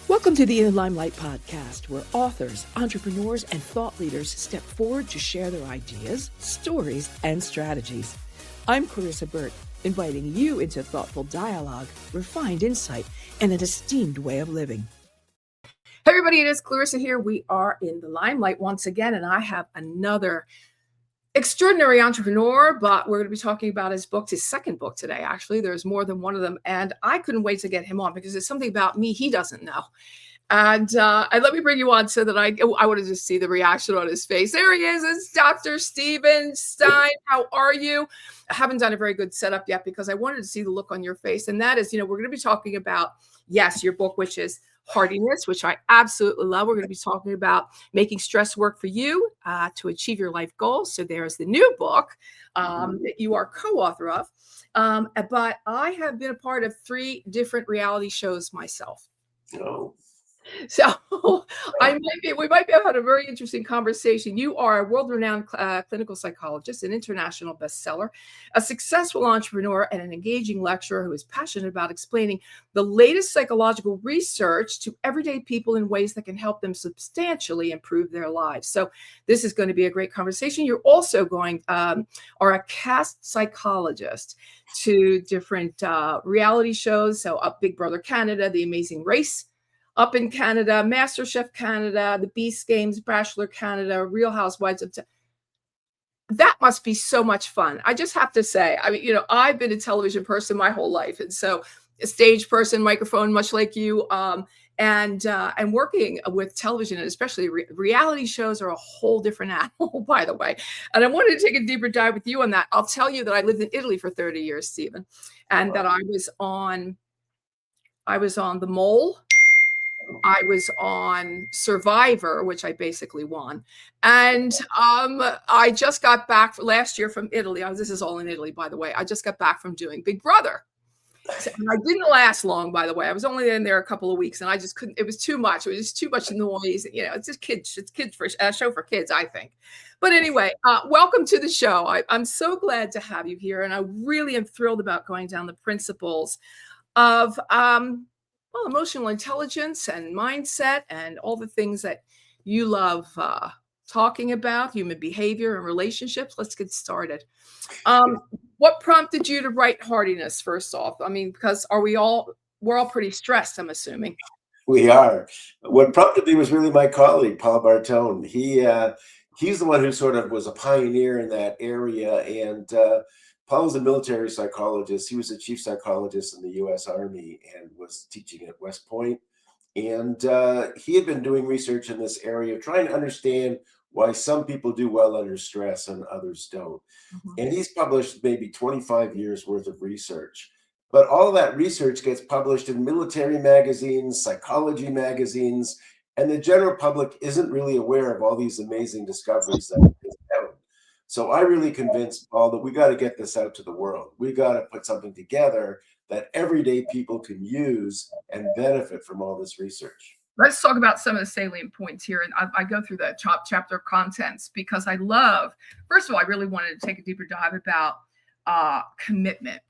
Welcome to the Limelight podcast, where authors, entrepreneurs, and thought leaders step forward to share their ideas, stories, and strategies. I'm Clarissa Burt, inviting you into thoughtful dialogue, refined insight, and an esteemed way of living. Hey everybody, it is Clarissa here. We are in the Limelight once again, and I have another extraordinary entrepreneur, but we're going to be talking about his book, his second book today. Actually, there's more than one of them, and I couldn't wait to get him on because it's something about me he doesn't know. And let me bring you on so that I want to just see the reaction on his face. There he is. It's Dr. Stein. How are you? I haven't done a very good setup yet because I wanted to see the look on your face. And that is, we're going to be talking about, yes, your book, which is Hardiness, which I absolutely love. We're going to be talking about making stress work for you to achieve your life goals. So there's the new book that you are co-author of. But I have been a part of 3 different reality shows myself. Oh. So we might be having a very interesting conversation. You are a world-renowned clinical psychologist, an international bestseller, a successful entrepreneur, and an engaging lecturer who is passionate about explaining the latest psychological research to everyday people in ways that can help them substantially improve their lives. So this is going to be a great conversation. You're also are a cast psychologist to different reality shows. So Big Brother Canada, The Amazing Race up in Canada, MasterChef Canada, the Beast Games, Bachelor Canada, Real Housewives of that must be so much fun. I just have to say, I've been a television person my whole life. And so a stage person, microphone, much like you, and working with television, and especially reality shows, are a whole different animal, by the way. And I wanted to take a deeper dive with you on that. I'll tell you that I lived in Italy for 30 years, Stephen, and that I was on The Mole. I was on Survivor, which I basically won. And I just got back last year from Italy. This is all in Italy, by the way. I just got back from doing Big Brother. And I didn't last long, by the way. I was only in there a couple of weeks, and I just couldn't. It was too much. It was just too much noise. It's just kids. It's kids for a show for kids, I think. But anyway, welcome to the show. I'm so glad to have you here, and I really am thrilled about going down the principles of emotional intelligence and mindset and all the things that you love talking about, human behavior and relationships. Let's get started. What prompted you to write Hardiness, first off? Because we're all pretty stressed, I'm assuming. We are. What prompted me was really my colleague, Paul Bartone. He's the one who sort of was a pioneer in that area. And Paul was a military psychologist. He was a chief psychologist in the U.S. Army and was teaching at West Point. And he had been doing research in this area, trying to understand why some people do well under stress and others don't. Mm-hmm. And he's published maybe 25 years worth of research. But all of that research gets published in military magazines, psychology magazines, and the general public isn't really aware of all these amazing discoveries that he's found. So I really convinced Paul that we got to get this out to the world. We got to put something together that everyday people can use and benefit from all this research. Let's talk about some of the salient points here. And I go through the chapter of contents because I love, first of all, I really wanted to take a deeper dive about commitment,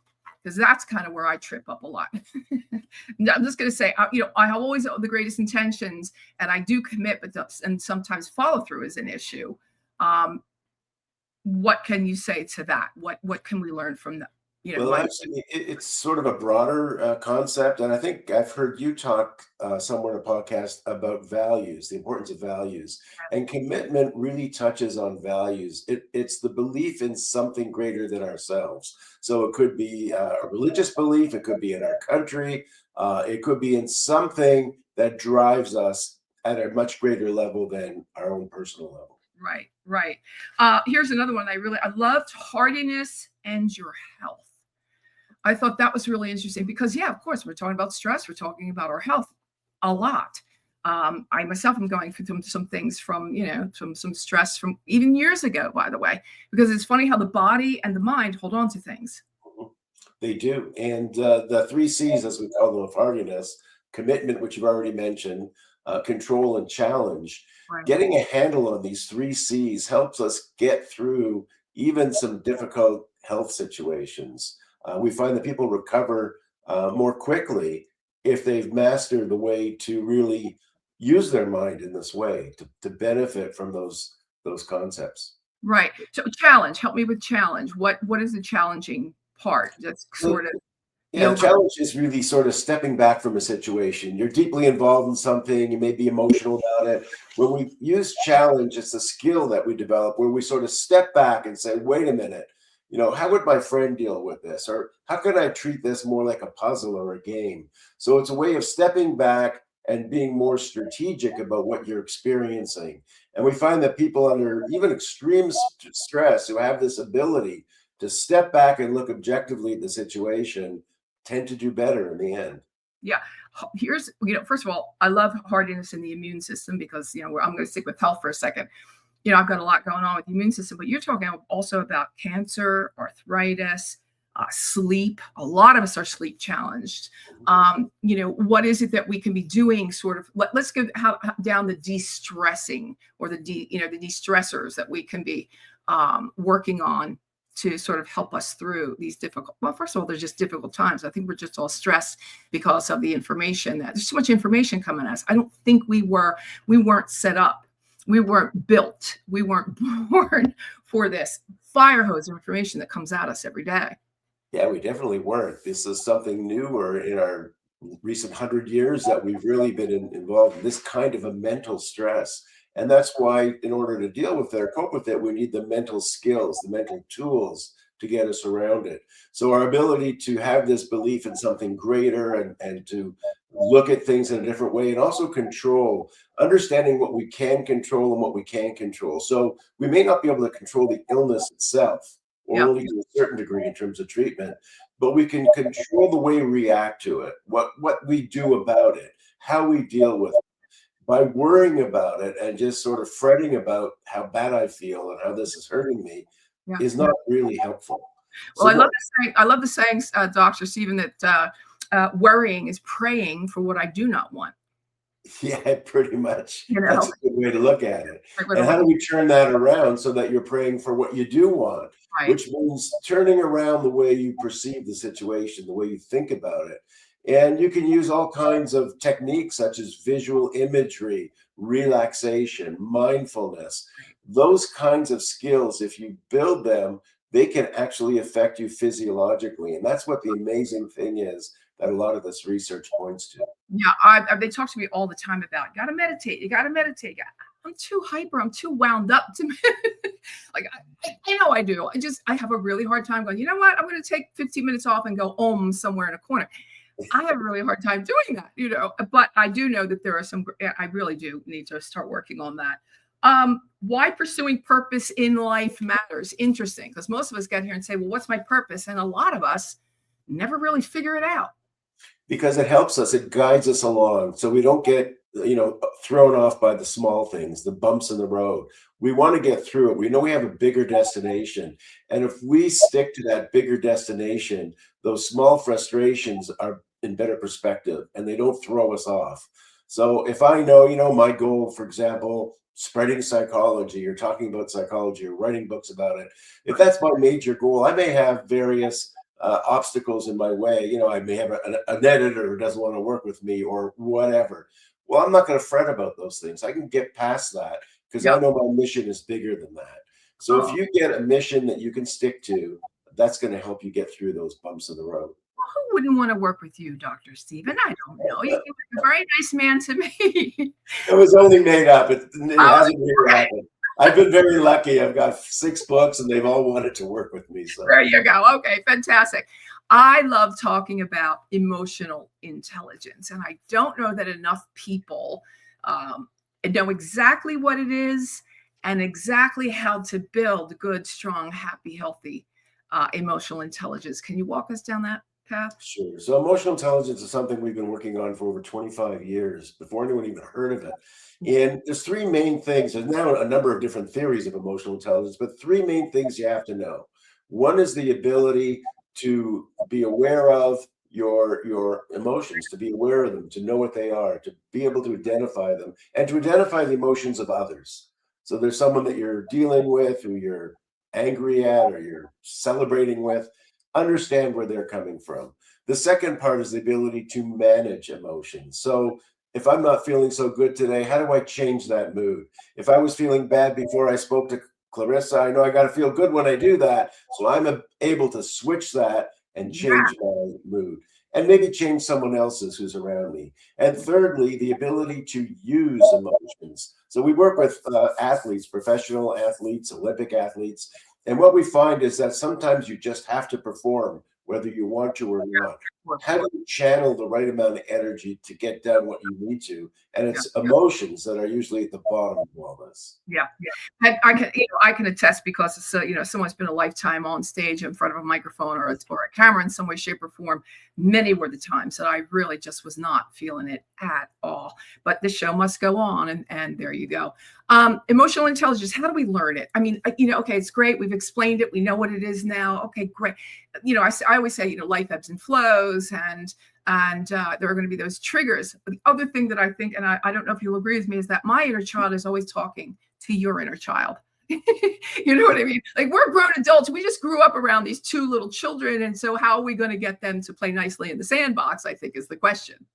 because that's kind of where I trip up a lot. I'm just going to say, I have always the greatest intentions, and I do commit, and sometimes follow through is an issue. What can you say to that? What can we learn from that? Well, actually, it's sort of a broader concept. And I think I've heard you talk somewhere in a podcast about values, the importance of values. And commitment really touches on values. It's the belief in something greater than ourselves. So it could be a religious belief. It could be in our country. It could be in something that drives us at a much greater level than our own personal level. Right. Here's another one I loved: Hardiness and Your Health. I thought that was really interesting because, of course, we're talking about stress. We're talking about our health a lot. I myself am going through some things from some stress from even years ago, by the way, because it's funny how the body and the mind hold on to things. They do. And the 3 C's, as we call them, of hardiness: commitment, which you've already mentioned, control, and challenge. Right. Getting a handle on these 3 C's helps us get through even some difficult health situations. We find that people recover more quickly if they've mastered the way to really use their mind in this way to benefit from those concepts. Right. So challenge, help me with challenge. What is the challenging part? That's So, sort of the yeah, the over. challenge is really sort of stepping back from a situation. You're deeply involved in something, you may be emotional about it. When we use challenge, it's a skill that we develop where we sort of step back and say, wait a minute, how would my friend deal with this? Or how could I treat this more like a puzzle or a game? So it's a way of stepping back and being more strategic about what you're experiencing. And we find that people under even extreme stress who have this ability to step back and look objectively at the situation tend to do better in the end. Yeah. Here's, first of all, I love hardiness in the immune system because, I'm going to stick with health for a second. I've got a lot going on with the immune system, but you're talking also about cancer, arthritis, sleep. A lot of us are sleep challenged. What is it that we can be doing sort of, let's go down the de-stressing or the de-stressors that we can be working on to sort of help us through these well, first of all, there's just difficult times. I think we're just all stressed because of the information that there's so much information coming at us. I don't think we weren't set up. We weren't built. We weren't born for this fire hose of information that comes at us every day. Yeah, we definitely weren't. This is something newer in our recent 100 years that we've really been involved in this kind of a mental stress. And that's why, in order to deal with it or cope with it, we need the mental skills, the mental tools to get us around it. So our ability to have this belief in something greater and to look at things in a different way and also control, understanding what we can control and what we can't control. So we may not be able to control the illness itself, or Yeah. only to a certain degree in terms of treatment, but we can control the way we react to it, what we do about it, how we deal with it. By worrying about it and just sort of fretting about how bad I feel and how this is hurting me Yeah. is not really helpful. Well, So I love the sayings, Dr. Stephen, that worrying is praying for what I do not want. yeah, pretty much. You know, That's a good way to look at it. Like, And how do we turn that around so that you're praying for what you do want, right. which means turning around the way you perceive the situation, the way you think about it. And you can use all kinds of techniques such as visual imagery, relaxation, mindfulness. Those kinds of skills, if you build them, they can actually affect you physiologically. And that's what the amazing thing is that a lot of this research points to. Yeah, they talk to me all the time about you got to meditate. You got to meditate. I'm too hyper. I'm too wound up to like I know I do. I have a really hard time going. You know what? I'm going to take 15 minutes off and go somewhere in a corner. I have a really hard time doing that, but I do know that there are I really do need to start working on that. Why pursuing purpose in life matters. Interesting, because most of us get here and say, well, what's my purpose? And a lot of us never really figure it out. Because it helps us, it guides us along. So we don't get, thrown off by the small things, the bumps in the road. We want to get through it. We know we have a bigger destination. And if we stick to that bigger destination, those small frustrations are in better perspective and they don't throw us off. So if I know, my goal, for example, spreading psychology or talking about psychology or writing books about it, if that's my major goal, I may have various obstacles in my way. I may have an editor who doesn't want to work with me or whatever. Well, I'm not going to fret about those things. I can get past that because I know my mission is bigger than that. So if you get a mission that you can stick to, that's going to help you get through those bumps in the road. Who wouldn't want to work with you, Dr. Stephen? I don't know. You seem like a very nice man to me. It was only made up. It hasn't really happened. I've been very lucky. I've got 6 books and they've all wanted to work with me. So there you go. Okay, fantastic. I love talking about emotional intelligence, and I don't know that enough people know exactly what it is and exactly how to build good, strong, happy, healthy emotional intelligence. Can you walk us down that path? Sure. So emotional intelligence is something we've been working on for over 25 years before anyone even heard of it. And there's 3 main things. There's now a number of different theories of emotional intelligence, but 3 main things you have to know. One is the ability to be aware of your emotions, to be aware of them, to know what they are, to be able to identify them, and to identify the emotions of others. So there's someone that you're dealing with, who you're angry at or you're celebrating with. Understand where they're coming from. The second part is the ability to manage emotions. So if I'm not feeling so good today, how do I change that mood? If I was feeling bad before I spoke to Clarissa, I know I got to feel good when I do that. So I'm able to switch that and Yeah. change my mood and maybe change someone else's who's around me. And thirdly, the ability to use emotions. So we work with athletes, professional athletes, Olympic athletes. And what we find is that sometimes you just have to perform whether you want to or not. How do you channel the right amount of energy to get done what you need to? And Yeah. it's emotions that are usually at the bottom of all this. Yeah. And I can, I can attest because it's, someone's been a lifetime on stage in front of a microphone or a camera in some way, shape, or form. Many were the times that I really just was not feeling it at all. But the show must go on, and there you go. Emotional intelligence. How do we learn it? I mean, okay, it's great. We've explained it. We know what it is now. Okay, great. I always say, life ebbs and flows, and there are going to be those triggers. But the other thing that I think, and I don't know if you'll agree with me, is that my inner child is always talking to your inner child. You know what I mean? Like, we're grown adults. We just grew up around these two little children. And so how are we going to get them to play nicely in the sandbox, I think, is the question.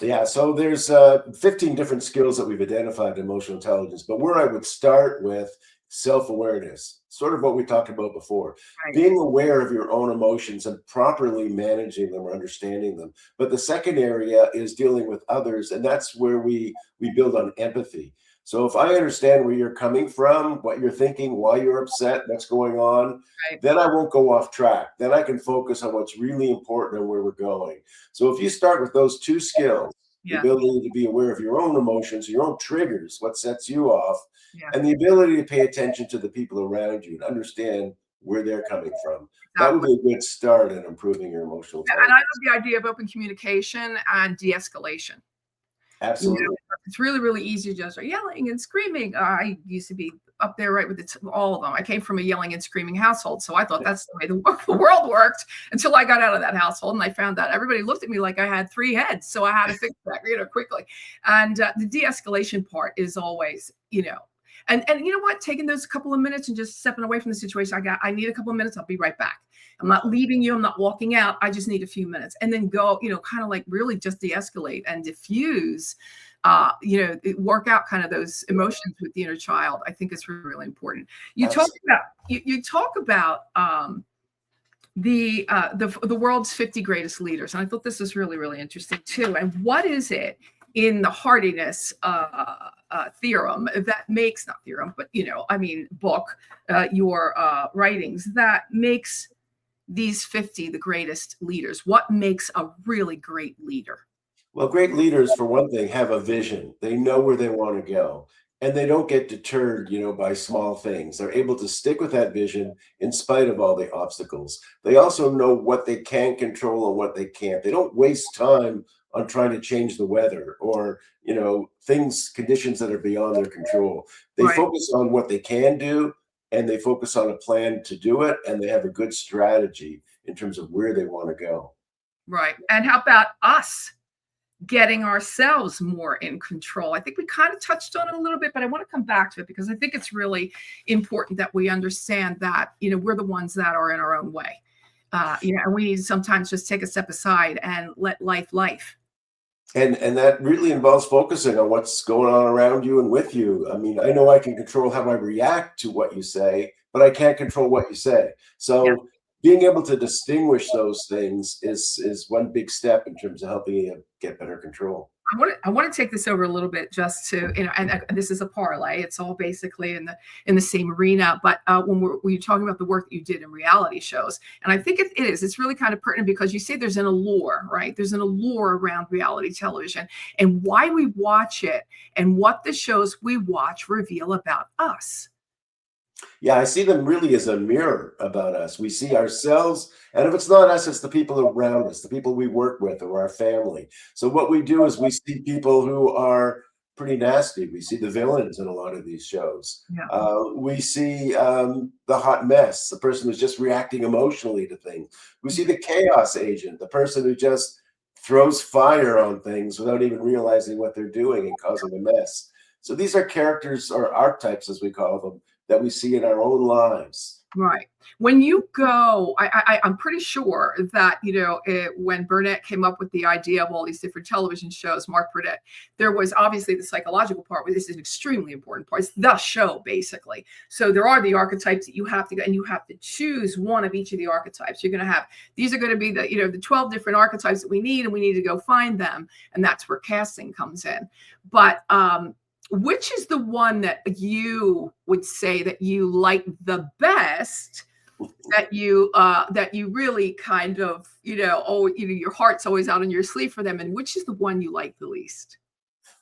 Yeah, so there's 15 different skills that we've identified in emotional intelligence. But where I would start with self-awareness, sort of what we talked about before, Right. being aware of your own emotions and properly managing them or understanding them. But the second area is dealing with others, and that's where we build on empathy. So if I understand where you're coming from, what you're thinking, why you're upset, what's going on, Right. then I won't go off track. Then I can focus on what's really important and where we're going. So if you start with those two skills, the Yeah. ability to be aware of your own emotions, your own triggers, what sets you off, Yeah. and the ability to pay attention to the people around you and understand where they're coming from. That would Exactly. be a good start in improving your emotional And I intelligence. love the idea of open communication and de-escalation. Absolutely. It's really, really easy to just start yelling and screaming. I used to be up there right with all of them. I came from a yelling and screaming household, so I thought that's the way the world worked until I got out of that household, and I found that everybody looked at me like I had 3 heads. So I had to fix that, quickly. And the de-escalation part is always, and you know what? Taking those couple of minutes and just stepping away from the situation. I need a couple of minutes. I'll be right back. I'm not leaving you. I'm not walking out. I just need a few minutes, and then go, kind of like really just de-escalate and diffuse, work out kind of those emotions with the inner child. I think it's really, really important. You talk about the world's 50 greatest leaders, and I thought this was really, really interesting too. And what is it in the hardiness theorem that makes, not theorem, but book, your writings, that makes these 50 the greatest leaders? What makes a really great leader? Well, great leaders, for one thing, have a vision. They know where they want to go, and they don't get deterred, by small things. They're able to stick with that vision in spite of all the obstacles. They also know what they can control and what they can't. They don't waste time on trying to change the weather or, conditions that are beyond their control. They Right. focus on what they can do, and they focus on a plan to do it, and they have a good strategy in terms of where they want to go. Right. And how about us getting ourselves more in control? I think we kind of touched on it a little bit, but I want to come back to it because I think it's really important that we understand that, we're the ones that are in our own way. And we need to sometimes just take a step aside and let life. And that really involves focusing on what's going on around you and with you. I mean, I know I can control how I react to what you say, but I can't control what you say. Yeah. So being able to distinguish those things is one big step in terms of helping you get better control. I want to take this over a little bit just to, and this is a parlay. It's all basically in the same arena. But when you're talking about the work that you did in reality shows, and I think it's really kind of pertinent because you say there's an allure, right? There's an allure around reality television and why we watch it and what the shows we watch reveal about us. Yeah, I see them really as a mirror about us. We see ourselves, and if it's not us, it's the people around us, the people we work with, or our family. So what we do is we see people who are pretty nasty. We see the villains in a lot of these shows. Yeah. We see the hot mess, the person who's just reacting emotionally to things. We see the chaos agent, the person who just throws fire on things without even realizing what they're doing and causing a mess. So these are characters or archetypes, as we call them, that we see in our own lives. Right. When you go, I'm pretty sure that, when Burnett came up with the idea of all these different television shows, Mark Burnett, there was obviously the psychological part, where this is an extremely important part. It's the show, basically. So there are the archetypes that you have to go, and you have to choose one of each of the archetypes. You're going to have, these are going to be the 12 different archetypes that we need, and we need to go find them. And that's where casting comes in. But, which is the one that you would say that you like the best, that you really kind of, your heart's always out on your sleeve for them, and which is the one you like the least?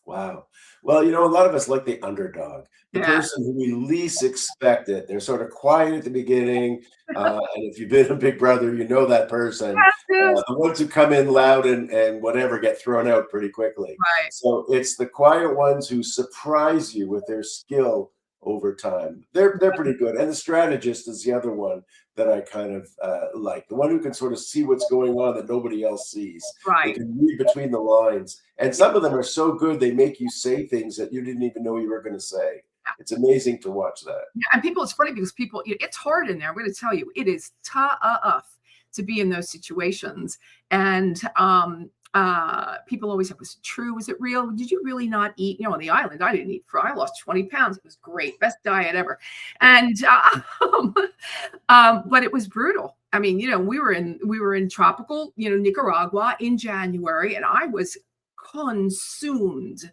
Wow. Well, a lot of us like the underdog, the Yeah. person who we least expect it. They're sort of quiet at the beginning. And if you've been a big brother, you know that person. Yes, yes. The ones who come in loud and whatever get thrown out pretty quickly. Right. So it's the quiet ones who surprise you with their skill over time. They're pretty good. And the strategist is the other one that I kind of like. The one who can sort of see what's going on that nobody else sees. They Right. can read between the lines. And some of them are so good, they make you say things that you didn't even know you were going to say. It's amazing to watch that. Yeah, and it's funny because it's hard in there. I'm going to tell you, it is tough to be in those situations. And people always say, was it true? Was it real? Did you really not eat? On the island, I didn't eat I lost 20 pounds. It was great. Best diet ever. And, but it was brutal. I mean, we were in tropical, Nicaragua in January, and I was consumed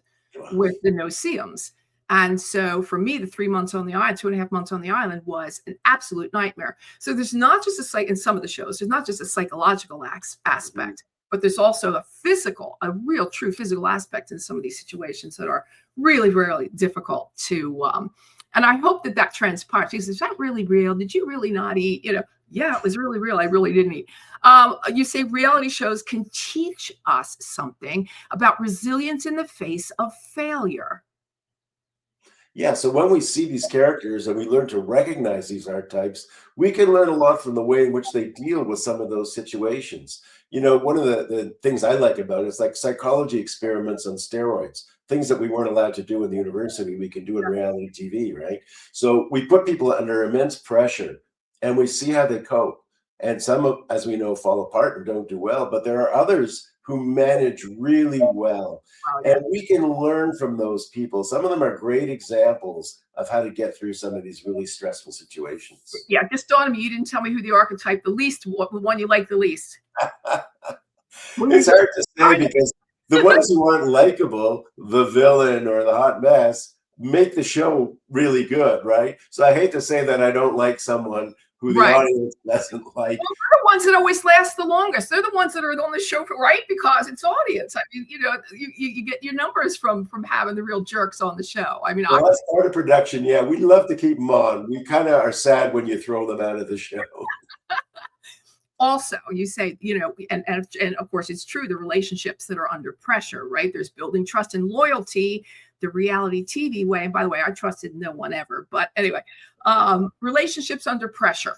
with the no-see-ums. And so for me, the 3 months on the island, 2.5 months on the island was an absolute nightmare. So there's not just in some of the shows, there's not just a psychological aspect, but there's also a real true physical aspect in some of these situations that are really, really difficult to, and I hope that transpires. Is that really real? Did you really not eat? Yeah, it was really real. I really didn't eat. You say reality shows can teach us something about resilience in the face of failure. Yeah, so when we see these characters and we learn to recognize these archetypes, we can learn a lot from the way in which they deal with some of those situations. One of the things I like about it is like psychology experiments on steroids, things that we weren't allowed to do in the university, we can do in reality TV, right? So we put people under immense pressure and we see how they cope. And some, as we know, fall apart and don't do well, but there are others who manage really well. Wow, yeah. And we can learn from those people. Some of them are great examples of how to get through some of these really stressful situations. Yeah, just dawned on me, you didn't tell me who the archetype the one you like the least. It's hard to say because the ones who aren't likable, the villain or the hot mess, make the show really good, right? So I hate to say that I don't like someone who the Right. audience doesn't like. Well, they're the ones that always last the longest. They're the ones that are on the show right? Because it's audience. I mean, you get your numbers from having the real jerks on the show. I mean, Well, that's part of production. Yeah, we love to keep them on. We kind of are sad when you throw them out of the show. also you say, and of course it's true, the relationships that are under pressure, right? There's building trust and loyalty the reality TV way. And by the way, I trusted no one ever. But anyway, relationships under pressure.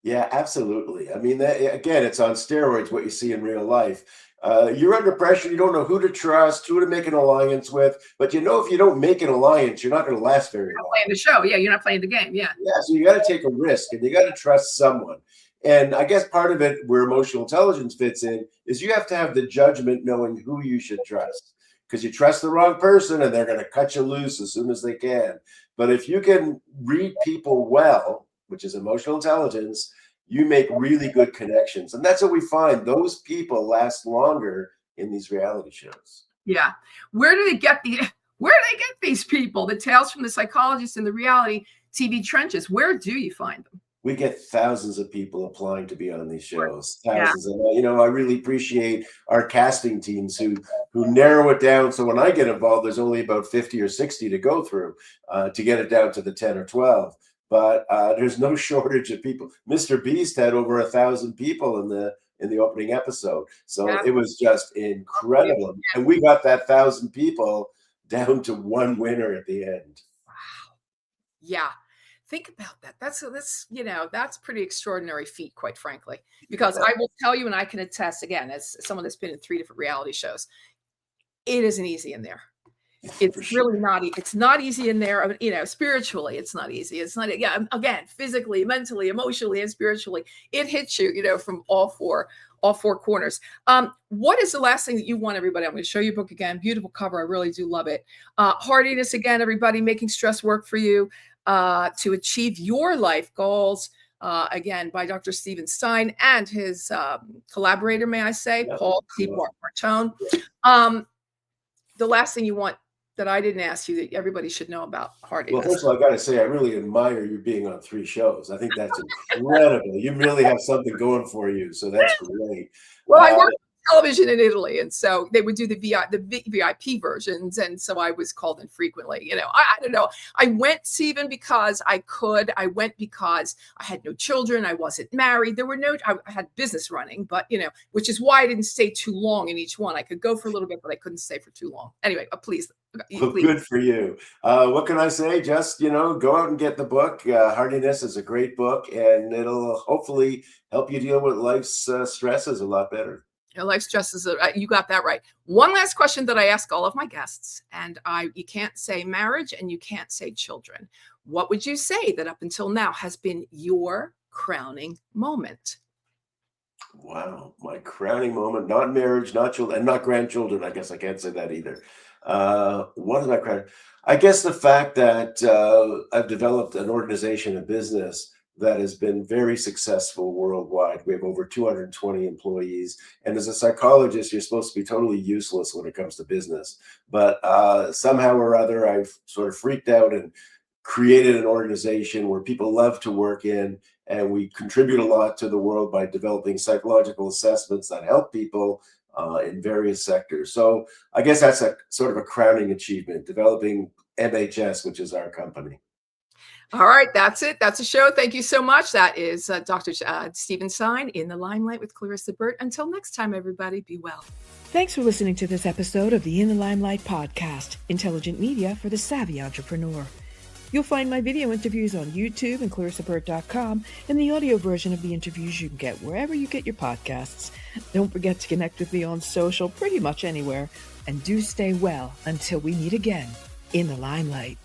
Yeah, absolutely. I mean, again, it's on steroids what you see in real life. You're under pressure. You don't know who to trust, who to make an alliance with. But if you don't make an alliance, you're not going to last very long. Playing the show. Yeah, you're not playing the game. Yeah. Yeah, so you got to take a risk and you got to trust someone. And I guess part of it where emotional intelligence fits in is you have to have the judgment knowing who you should trust. Because you trust the wrong person and they're going to cut you loose as soon as they can. But if you can read people well, which is emotional intelligence, you make really good connections. And that's what we find. Those people last longer in these reality shows. Yeah. Where do they get these people? The tales from the psychologists in the reality TV trenches. Where do you find them? We get thousands of people applying to be on these shows. Thousands. Yeah. And I really appreciate our casting teams who narrow it down. So when I get involved, there's only about 50 or 60 to go through to get it down to the 10 or 12. But there's no shortage of people. Mr. Beast had over 1,000 people in the opening episode. So Yeah. It was just incredible. And we got that 1,000 people down to one winner at the end. Wow. Yeah. Think about that. That's pretty extraordinary feat, quite frankly, because I will tell you, and I can attest again, as someone that's been in 3 different reality shows, it isn't easy in there. It's sure. really not, it's not easy in there. I mean, you know, spiritually, it's not easy. It's not, yeah, again, physically, mentally, emotionally, and spiritually, it hits you, you know, from all four corners. What is the last thing that you want, everybody? I'm going to show you a book again. Beautiful cover. I really do love it. Hardiness again, everybody, making stress work for you to achieve your life goals. Again, by Dr. Stein and his collaborator, may I say, Yeah. Paul C. Bartone. The last thing you want that I didn't ask you that everybody should know about hardiness. Well, first of all, I got to say, I really admire you being on 3 shows. I think that's incredible. You really have something going for you, so that's great. Well, I worked on television in Italy, and so they would do the VIP versions, and so I was called in frequently. You know, I don't know. I went, Stephen, because I could. I went because I had no children. I wasn't married. There were no. I had business running, but you know, which is why I didn't stay too long in each one. I could go for a little bit, but I couldn't stay for too long. Anyway, please. Well, good for you. What can I say? Just, you know, go out and get the book. Hardiness is a great book, and it'll hopefully help you deal with life's stresses a lot better. Life stresses, you got that right. One last question that I ask all of my guests, and you can't say marriage and you can't say children. What would you say that up until now has been your crowning moment? Wow, my crowning moment, not marriage, not children, and not grandchildren. I guess I can't say that either. What is my crowning? I guess the fact that I've developed an organization, a business that has been very successful worldwide. We have over 220 employees. And as a psychologist, you're supposed to be totally useless when it comes to business. But somehow or other, I've sort of freaked out and created an organization where people love to work in, and we contribute a lot to the world by developing psychological assessments that help people in various sectors. So I guess that's a sort of a crowning achievement, developing MHS, which is our company. All right, that's it. That's a show. Thank you so much. That is Dr. Stein in the Limelight with Clarissa Burt. Until next time, everybody, be well. Thanks for listening to this episode of the In the Limelight podcast, intelligent media for the savvy entrepreneur. You'll find my video interviews on YouTube and clarissaburt.com, and the audio version of the interviews you can get wherever you get your podcasts. Don't forget to connect with me on social, pretty much anywhere, and do stay well until we meet again in the Limelight.